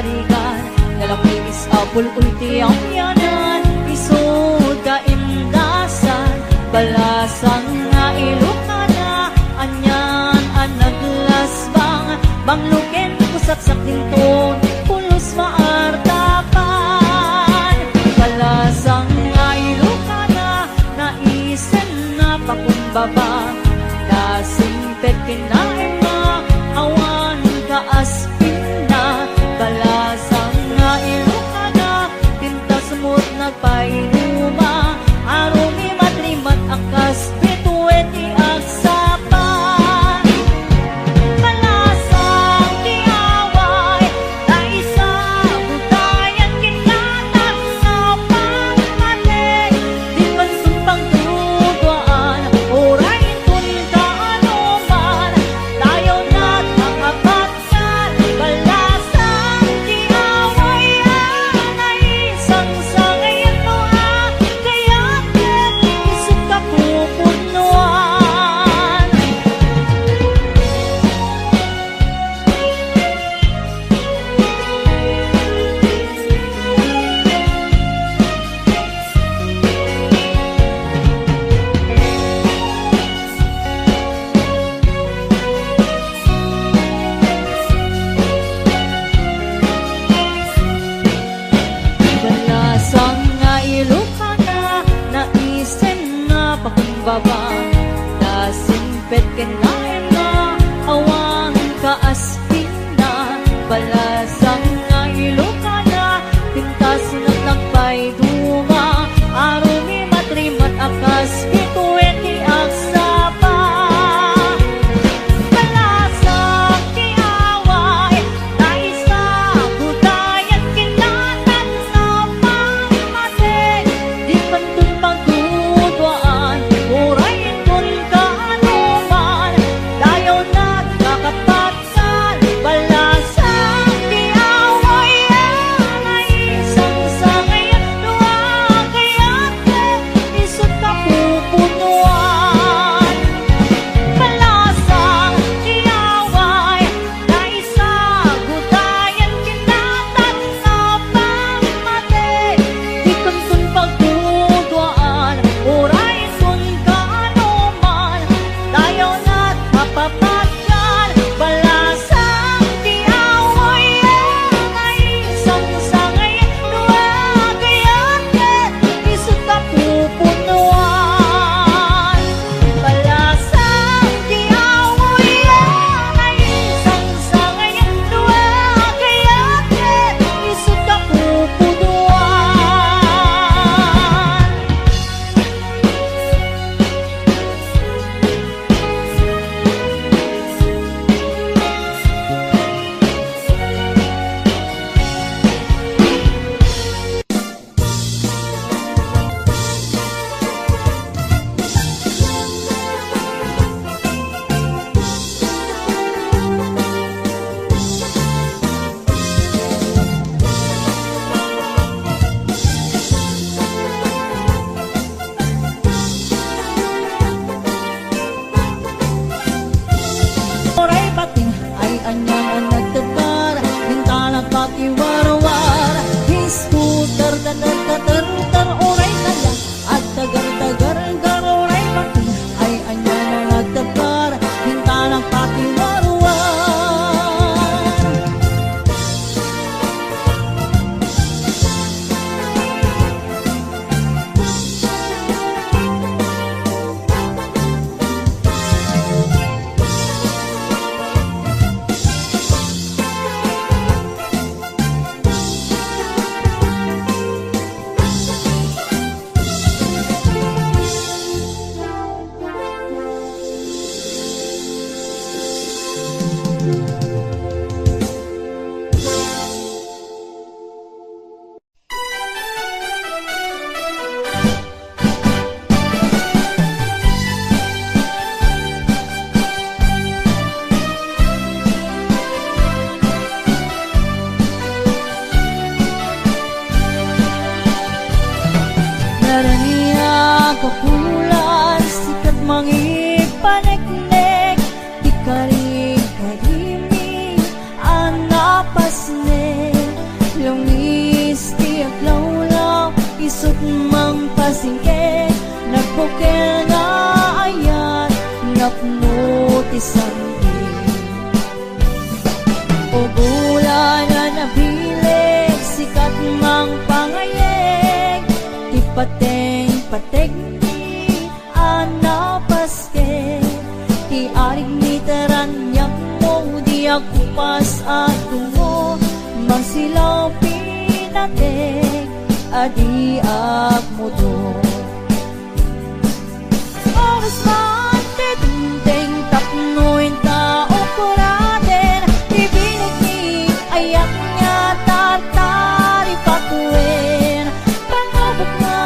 sarigan, lalapis apul ulti ang yanan, isod ka indasan, balasang nga ilukana, anyan anaglasbang, bangluken kusaksak dinton, pulos maartapan, balasang nga ilukana, naisen na pakumbaba, nasimpet kinain na, awan kaaspin na, balasang nga ilukana, tinta sumut nagpainuma, arumi matrimat akas, bituet iagsapan, balasang diaway, naisa butayan kinatan sa pangmatig, di man sumpang tuduan, oray itun kaanuman, tayo na't makapagsan, balasang diaway, anay isang sangayan mo kaya't isip ka pupunuan. Balasang nga ilukana, naisen na pakumbaba, nasimpet kinain na, awang kaaspin na, balasang nga ilukana, tintas na nagpaiduma, arumi matrimat akas, bituet iagsapa, balasang diaway, naisa butayan kinatan sa pangmatig, di pantun pagtudwaan, oray itun kaanuman, tayo na't makapagsan, balasang diaway, anay isang sangayan luha, kaya't isot ka pupunuan. Balasang diaway, naisa butayan kinatan sa pangmatig, di pantun pagtudwaan, oray itun kaanuman, tayo na't mapapagkan, balasang diaway, anay isang sangayan luha, kaya't isot ka pupunuan. Balasang diaway, anay isang sangayan luha, kaya't isot ka pupunuan. Oray bating ay anyang ang nagtabar, bintana pakiwarwar, hiskutar tatar, oray tala at tagar, oray bating ay anyang ang nagtabar, bintana pakiwarwar. Naraniya kapulan, sikat mangipanek-nek, di karing karimi, anapasnek. pateng pateg ni anapaske ti arig ni taranyang mo di ako pas at tungo magsilaw pinateg adi ak mo do oras man te dunteng tapnoin tao kuraden ibinig ni ayak niya tartari patuin panabot nga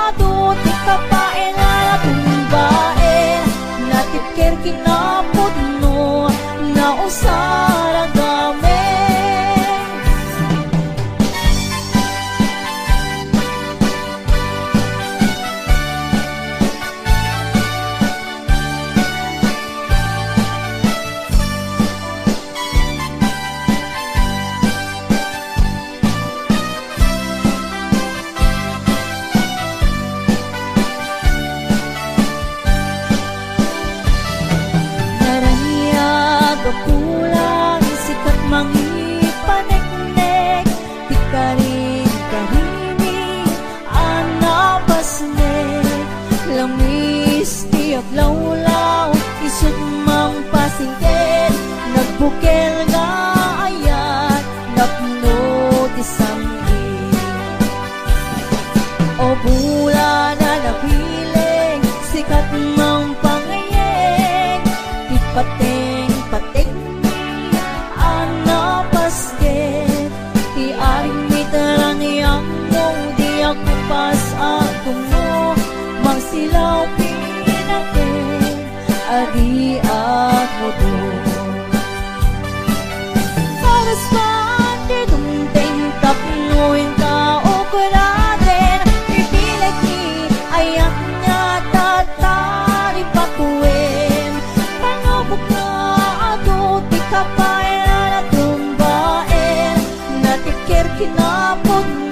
adot ikapain na tumbain natipker kinapod no na usara gamen kulang sikat mangipaneknek di karing karimi anapasnek lamis tiap lawlaw isut mang pasingken nagbukel nga ayat napno ti sanggi o bulan na napiling sikat mang pangayeng di pateng ako pas ako mo magsilaw pinateng adi at mo do oras man di dumteng tapnoin tao kuraden ipilag ni ayak niya tatari patuin panabok na ato di kapain na tumbain natikir kinapod